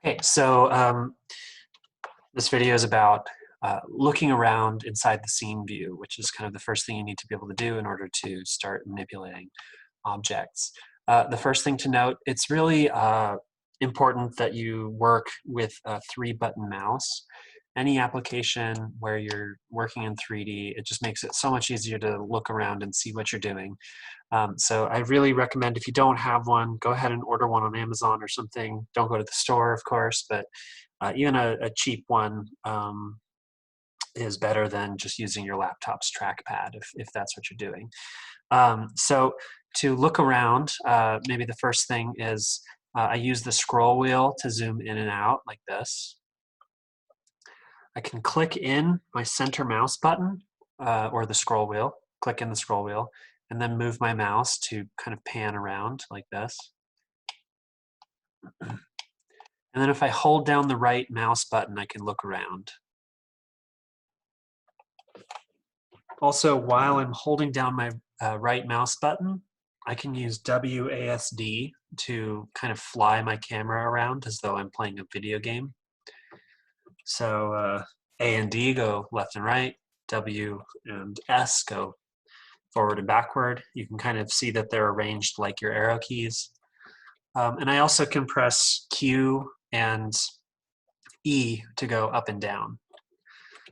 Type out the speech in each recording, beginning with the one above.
Okay, so this video is about looking around inside the scene view, which is kind of the first thing you need to be able to do in order to start manipulating objects. The first thing to note, it's really important that you work with a 3-button mouse. Any application where you're working in 3D, it just makes it so much easier to look around and see what you're doing. So I really recommend, if you don't have one, go ahead and order one on Amazon or something. Don't go to the store, of course, but even a cheap one is better than just using your laptop's trackpad if that's what you're doing. So to look around, maybe the first thing is I use the scroll wheel to zoom in and out like this. I can click in my center mouse button or the scroll wheel, click in the scroll wheel, and then move my mouse to kind of pan around like this. And then if I hold down the right mouse button, I can look around. Also, while I'm holding down my right mouse button, I can use WASD to kind of fly my camera around as though I'm playing a video game. So A and D go left and right, W and S go forward and backward. You can kind of see that they're arranged like your arrow keys. And I also can press Q and E to go up and down.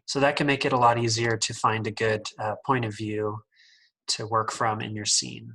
So that can make it a lot easier to find a good point of view to work from in your scene.